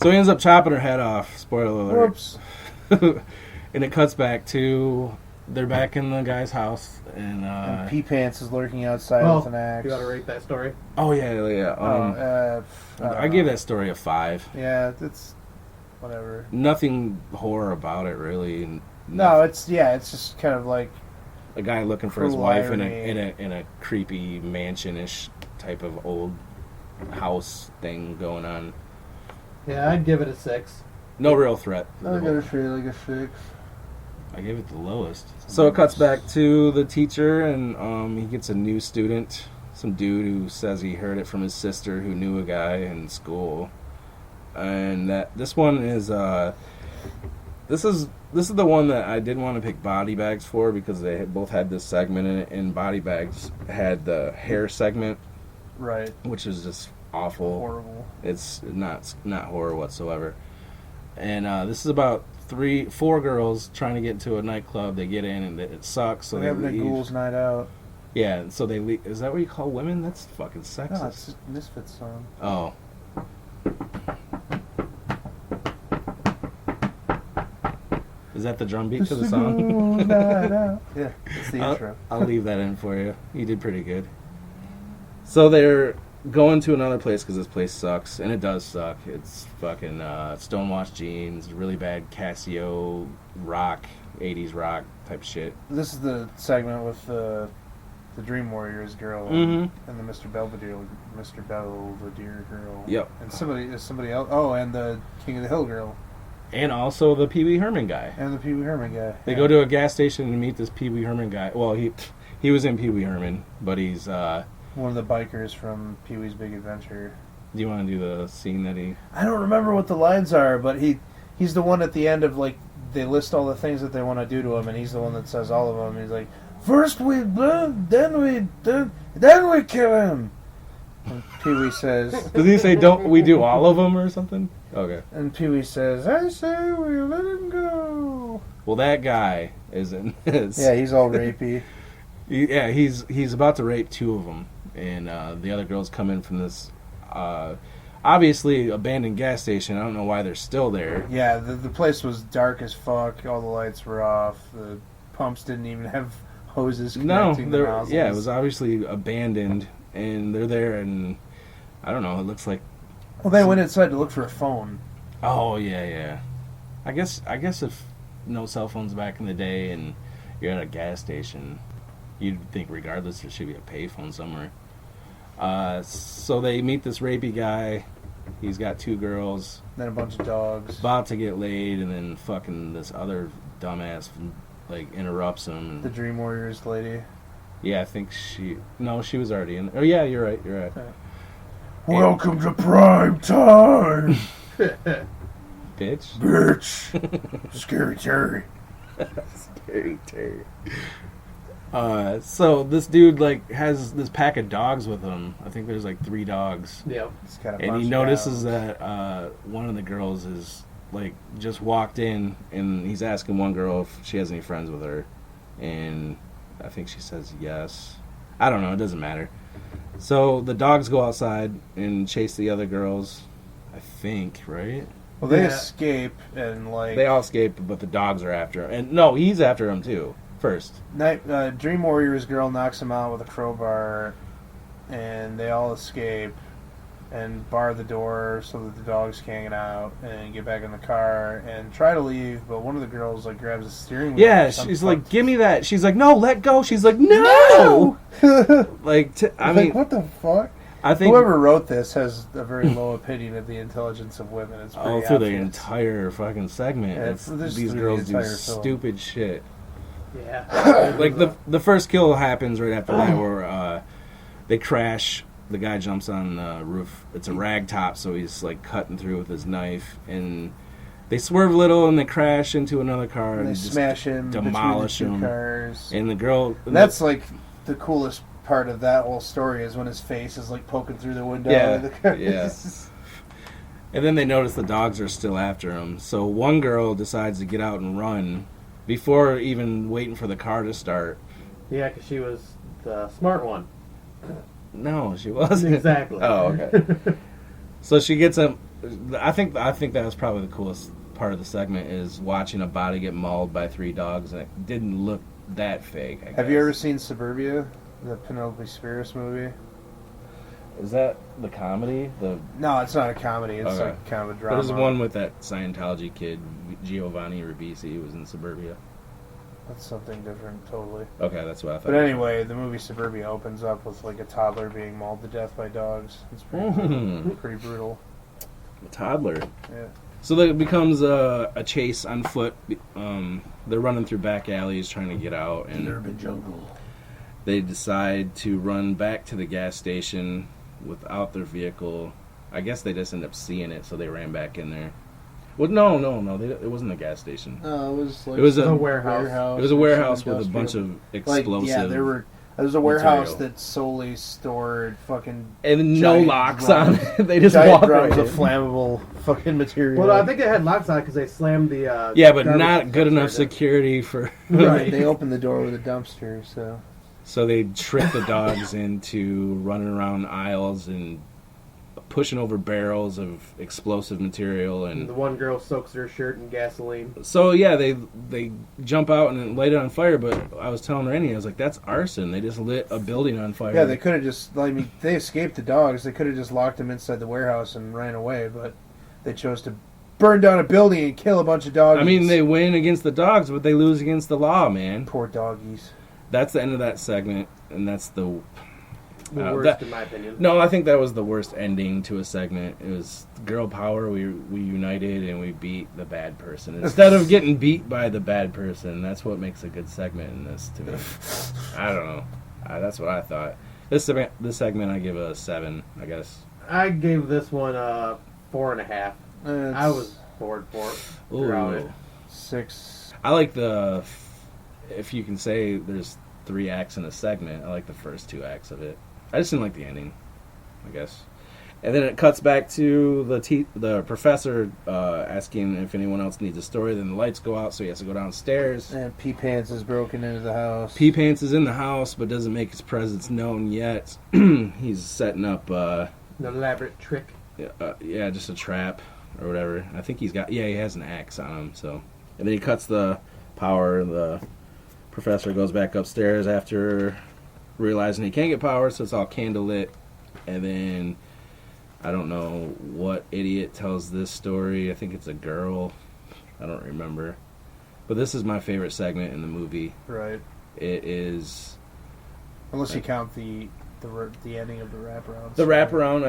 So he ends up chopping her head off. Spoiler alert. Whoops. And it cuts back to they're back in the guy's house, and Pee Pants is lurking outside with an axe. You gotta rate that story? Oh yeah. I gave that story a 5. Yeah, it's whatever. Nothing horror about it really. No, it's just kind of like a guy looking for his wife in irony. a creepy mansion-ish type of old house thing going on. Yeah, I'd give it a 6. No real threat. I got a feel like a 6. I gave it the lowest. So it cuts back to the teacher, and he gets a new student, some dude who says he heard it from his sister who knew a guy in school, and this one is this is the one that I didn't want to pick Body Bags for because they both had this segment in it, and Body Bags had the hair segment, right, which is just awful, horrible. It's not horror whatsoever, and this is about 4 girls trying to get into a nightclub. They get in and it sucks, so They're they having leave. a ghouls night out. Yeah, so they leave. Is that what you call women? That's fucking sexist. No, it's a Misfits song. Oh. Is that the drum beat to the song? Yeah, it's the intro. I'll leave that in for you. You did pretty good. So they're going to another place because this place sucks, and it does suck. It's fucking stonewashed jeans, really bad Casio rock, 80s rock type shit. This is the segment with the Dream Warriors girl Mhm. and the Mr. Belvedere girl. Yep. And somebody else. Oh, and the King of the Hill girl. And also the Pee Wee Herman guy. And the Pee Wee Herman guy. They go to a gas station and meet this Pee Wee Herman guy. Well, he was in Pee Wee Herman, but he's... one of the bikers from Pee Wee's Big Adventure. Do you want to do the scene that he... I don't remember what the lines are, but he's the one at the end of, like, they list all the things that they want to do to him, and he's the one that says all of them. He's like, first we burn, then we kill him. And Pee Wee says... Does he say, don't we do all of them or something? Okay. And Pee Wee says, I say we let him go. Well, that guy is in this. Yeah, he's all rapey. Yeah, he's about to rape 2 of them. And the other girls come in from this obviously abandoned gas station. I don't know why they're still there. Yeah, the place was dark as fuck. All the lights were off. The pumps didn't even have hoses connecting the nozzles. Yeah, it was obviously abandoned, and they're there, and I don't know. It looks like. Well, they went inside to look for a phone. Oh yeah. I guess if no cell phones back in the day, and you're at a gas station, you'd think regardless there should be a payphone somewhere. So they meet this rapey guy. He's got 2 girls. Then a bunch of dogs. About to get laid, and then fucking this other dumbass like interrupts him. The Dream Warriors lady. Yeah, I think she was already in. Oh yeah, you're right. Okay. Welcome to prime time, Bitch. Scary Terry. Scary Terry. So this dude like has this pack of dogs with him. I think there's like 3 dogs. Yep. And he notices that one of the girls is like just walked in, and he's asking one girl if she has any friends with her, and I think she says yes. I don't know. It doesn't matter. So the dogs go outside and chase the other girls. I think, right? Well, they escape and like they all escape, but the dogs are after him. And no, he's after him too. First, Dream Warriors girl knocks him out with a crowbar, and they all escape and bar the door so that the dogs can't get out and get back in the car and try to leave. But one of the girls like grabs the steering wheel. Yeah, she's like, "Give me that." She's like, "No, let go." She's like, "No!" I mean, what the fuck? I think whoever wrote this has a very low opinion of the intelligence of women. It's pretty through the obvious. entire fucking segment. Yeah, these girls do stupid shit. Yeah. Like the first kill happens right after that, where they crash. The guy jumps on the roof. It's a rag top, so he's like cutting through with his knife, and they swerve a little and they crash into another car and they smash him, demolish between the 2 him. cars. And the girl. That's like the coolest part of that whole story is when his face is like poking through the window. Yeah, of the car. yeah. And then they notice the dogs are still after him. So one girl decides to get out and run before even waiting for the car to start. Yeah, because she was the smart one. No, she wasn't. Exactly. Oh, okay. So she gets I think that was probably the coolest part of the segment is watching a body get mauled by 3 dogs, and it didn't look that fake. I Have guess. you ever seen Suburbia, the Penelope Spheris movie? Is that the comedy? No, it's not a comedy. It's Okay. like kind of a drama. There's one with that Scientology kid, Giovanni Ribisi, who was in Suburbia. That's something different, totally. Okay, that's what I thought. But anyway, the movie Suburbia opens up with like a toddler being mauled to death by dogs. It's pretty brutal. A toddler. Yeah. So it becomes a chase on foot. They're running through back alleys trying to get out, and urban jungle. they decide to run back to the gas station without their vehicle. I guess they just end up seeing it, so they ran back in there. Well, no. It wasn't a gas station. No, it was like It was a warehouse. It was a warehouse with a bunch of explosive. There was a warehouse material. that solely stored fucking and no giant locks drums. on it. They just giant walk drums right of in. flammable fucking material. Well, I think it had locks on it because they slammed the. Yeah, but garbage not good enough upside down. security for. right. They opened the door with a dumpster, so So they trick the dogs into running around aisles and pushing over barrels of explosive material, And and the one girl soaks her shirt in gasoline. so yeah, they jump out and light it on fire. But I was telling Randy, I was like, "That's arson. They just lit a building on fire." yeah, they could have just. I mean, they escaped the dogs. They could have just locked them inside the warehouse and ran away, but they chose to burn down a building and kill a bunch of dogs. I mean, they win against the dogs, but they lose against the law, man. poor doggies. That's the end of that segment, and that's the. The worst, that- in my opinion. No, I think that was the worst ending to a segment. It was girl power. We united and we beat the bad person instead of getting beat by the bad person. That's what makes a good segment in this to me. I don't know. That's what I thought. This segment I give a 7, I guess. I gave this one a 4.5. It's I was bored for it throughout it. 6. I like if you can say there's 3 acts in a segment, I like the first 2 acts of it. I just didn't like the ending, I guess. And then it cuts back to the professor asking if anyone else needs a story. Then the lights go out, so he has to go downstairs. And Pee Pants is broken into the house. Pee Pants is in the house, but doesn't make his presence known yet. He's setting up, An elaborate trick. just a trap or whatever. I think he has an axe on him. So, and then he cuts the power. The professor goes back upstairs after realizing he can't get power, so it's all candlelit. And then I don't know what idiot tells this story. I think it's a girl. I don't remember. But this is my favorite segment in the movie. Right. It is Unless you count the ending of the wraparound. the wraparound.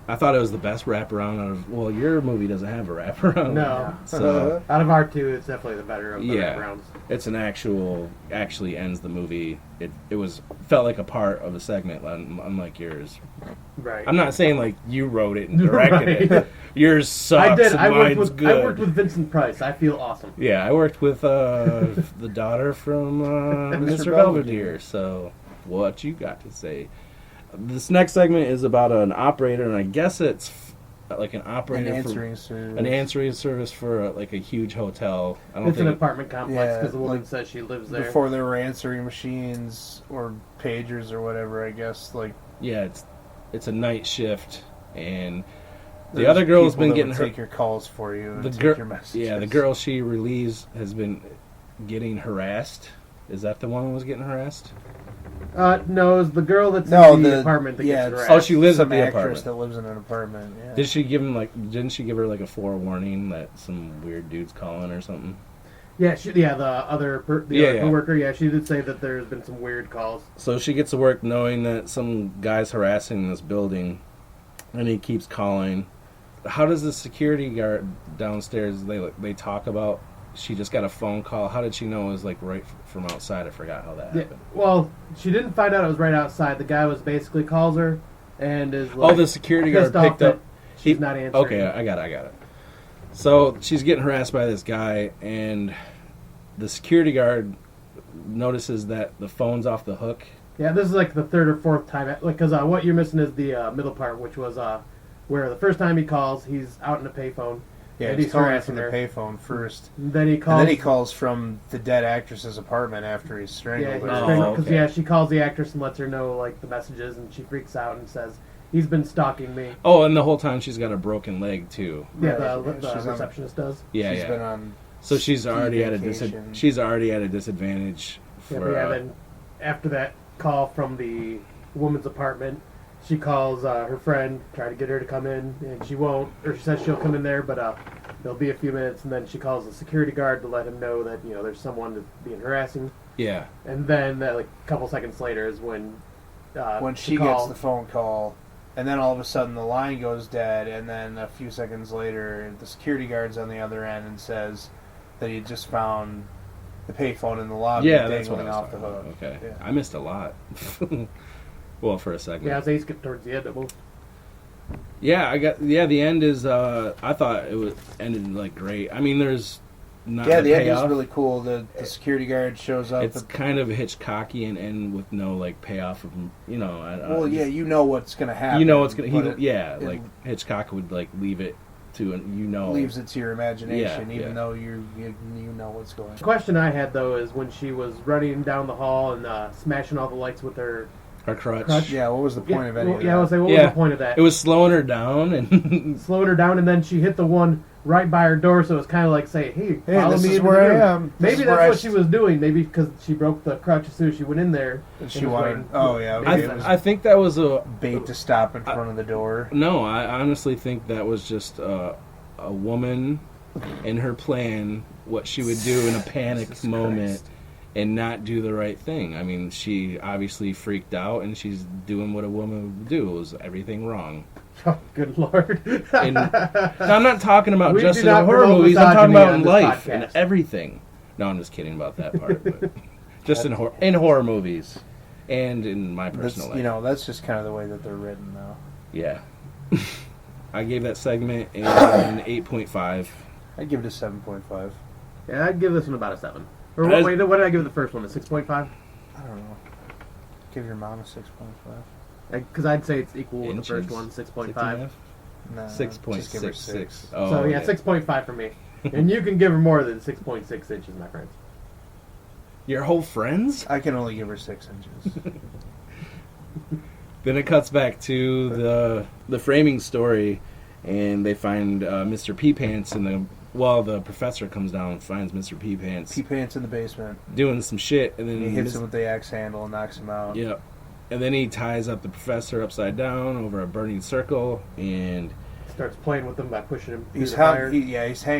I thought it was the best wraparound out of. Well, your movie doesn't have a wraparound. No. So Out of our two, it's definitely the better of the Yeah. rounds. it's an actually ends the movie. It felt like a part of a segment, unlike yours. Right. I'm not saying like you wrote it and directed Right. it. Yours sucks. I did. And mine's good. I worked with Vincent Price. I feel awesome. Yeah, I worked with the daughter from Mr. Mr. Belvedere. So, what you got to say? This next segment is about an operator, and I guess it's like an operator An for answering service. an answering service for like a huge hotel. I don't It's an think. apartment complex Yeah, because the woman like, says she lives there. Before there were answering machines or pagers or whatever, I guess. Like Yeah, it's a night shift, and the there's other girl's people been that getting would her. take your calls for you and The take girl, your messages. yeah, the girl she relieves has been getting harassed. Is that the one who was getting harassed? No, it was the girl that's No, in the the- apartment that yeah, gets it's- harassed. Oh, she lives Some at the actress apartment. that lives in an apartment. Yeah. Did she give him Didn't she give her like a forewarning that some weird dude's calling or something? Yeah, the other Yeah. coworker. Yeah, she did say that there's been some weird calls. So she gets to work knowing that some guy's harassing this building, and he keeps calling. How does the security guard downstairs? They talk about. She just got a phone call. How did she know it was like right from outside? I forgot how that Yeah, happened. well, she didn't find out it was right outside. The guy was basically calls her and is like, Oh, the security guard pissed off picked that up. she's not answering. Okay, I got it. So she's getting harassed by this guy, and the security guard notices that the phone's off the hook. Yeah, this is like the third or fourth time. Because what you're missing is the middle part, which was where the first time he calls, he's out in a payphone. Yeah, and he's calling harassing from the her. payphone first. Then he And calls. then he calls from the dead actress's apartment after he's Yeah, strangled her. Oh, because okay. she calls the actress and lets her know like the messages, and she freaks out and says, he's been stalking me. Oh, and the whole time she's got a broken leg too. Yeah, Right. the She's receptionist does. Yeah, She's yeah. been on. So she's already at a vacation. she's already at a disadvantage for. Then after that call from the woman's apartment, she calls her friend, try to get her to come in, and she won't, or she says she'll come in there, but there'll be a few minutes, and then she calls the security guard to let him know that there's someone that's being harassing. Yeah. And then like a couple seconds later is when She gets the phone call, and then all of a sudden the line goes dead, and then a few seconds later the security guard's on the other end and says that he just found the payphone in the lobby That's what I dangling was off the talking hook. about. Okay. Yeah. I missed a lot. Well, for a second. Yeah, they skip towards the end of both. Yeah, the end is I thought it was ended like great. I mean, there's not Yeah, a the end is payoff. really cool. The security guard shows up. It's kind of Hitchcocky and end with no like payoff of well, yeah, you know what's going to happen. you know what's gonna but it like Hitchcock would like leave it to leaves it to your imagination, Yeah, even yeah. though you know what's going on. The question I had though is when she was running down the hall and smashing all the lights with her her crutch. Crutch? Yeah, what was the point of any of that? I was like, what was Yeah. the point of that? It was slowing her down and Slowed her down, and then she hit the one right by her door, so it was kind of like saying, hey, follow this me is into where the room. I am. This Maybe is where that's I what she was doing. Maybe because she broke the crutch as soon as she went in there. And she and was wanted. waiting. Oh yeah, okay. Maybe It was I think that was a bait to stop in front of the door. no. I honestly think that was just a woman and her plan, what she would do in a panic Jesus moment. Christ. And not do the right thing. I mean, she obviously freaked out, and she's doing what a woman would do. It was everything wrong. Oh, good lord. And now, I'm not talking about We just do in not horror promote movies. I'm talking misogyny about on in this life podcast. and everything. No, I'm just kidding about that part. But just in horror movies and in my personal That's, life. that's just kind of the way that they're written, though. Yeah. I gave that segment an 8.5. I'd give it a 7.5. Yeah, I'd give this one about a 7. Or That is- wait, what did I give the first one? A 6.5? I don't know. Give your mom a 6.5. Because I'd say it's equal with the first Inches. one, 6.5. 6.5? Nah, just give her 6.66. 6. Oh, So yeah, 6.5 for me. And you can give her more than 6.6 inches, my friends. Your whole friends? I can only give her 6 inches. Then it cuts back to the framing story, and they find Mr. P Pants in the professor comes down and finds Mr. P Pants P-Pants in the basement. doing some shit, and then He hits him with the axe handle and knocks him out. Yeah, and then he ties up the professor upside down over a burning circle, and Starts playing with him by pushing him through He's the hung. fire.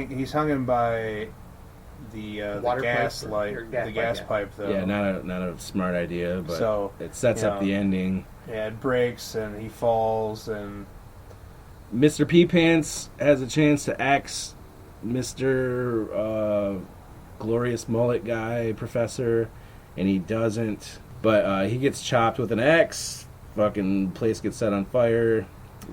He's hung him by the Water gas pipe light, or gas the pipe, gas yeah. pipe, though. yeah, not a smart idea, but So, it sets up you know, the ending. Yeah, it breaks and he falls and Mr. P Pants has a chance to axe Mr. Glorious Mullet guy, Professor, and he doesn't. But he gets chopped with an axe. Fucking place gets set on fire.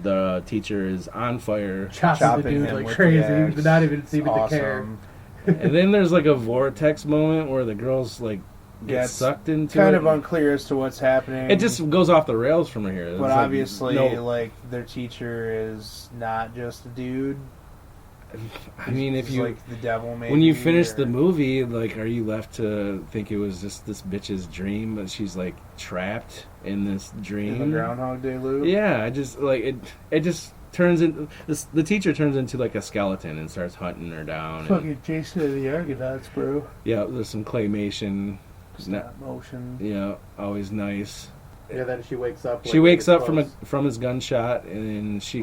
The teacher is on fire. chopping the dude him like with crazy, the axe. but not even It's seeming to care. awesome. And then there's like a vortex moment where the girls like Yeah, get it's sucked into Kind it. of unclear as to what's happening. It just goes off the rails from here. It's But like, obviously, no- like, their teacher is not just a dude. I mean, if He's you like the devil, maybe. when you finish or- the movie, like, are you left to think it was just this bitch's dream, but she's like trapped in this dream? in the Groundhog Day loop. Yeah, I just like it. It just turns into the teacher turns into like a skeleton and starts hunting her down. And, Fucking Jason and the Argonauts, bro. yeah, there's some claymation. Stop motion. Yeah, always nice. Yeah, then she wakes up. She wakes up from his gunshot, and she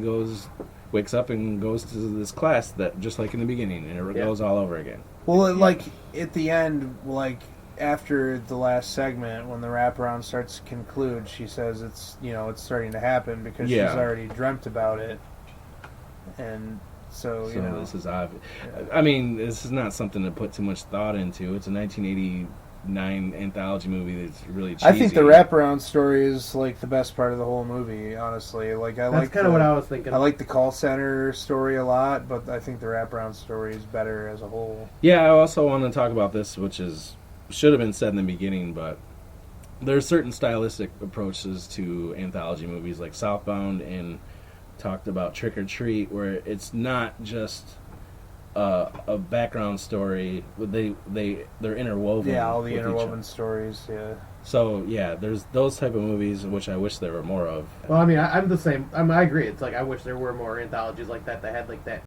wakes up and goes to this class that just like in the beginning, and it goes all over again. Well, like at the end, like after the last segment, when the wraparound starts to conclude, she says it's it's starting to happen because Yeah. she's already dreamt about it, and so This is obvious. I mean, this is not something to put too much thought into. It's a 1989 anthology movie that's really cheesy. I think the wraparound story is like the best part of the whole movie. Honestly, like That's kind of what I was thinking. I like the call center story a lot, but I think the wraparound story is better as a whole. Yeah, I also want to talk about this, which should have been said in the beginning, but there are certain stylistic approaches to anthology movies like Southbound and talked about Trick or Treat, where it's not just a background story. They're interwoven. Yeah, all the with each interwoven other. stories. Yeah. So yeah, there's those type of movies which I wish there were more of. Well, I mean, I'm the same. I agree. It's like I wish there were more anthologies like that had like that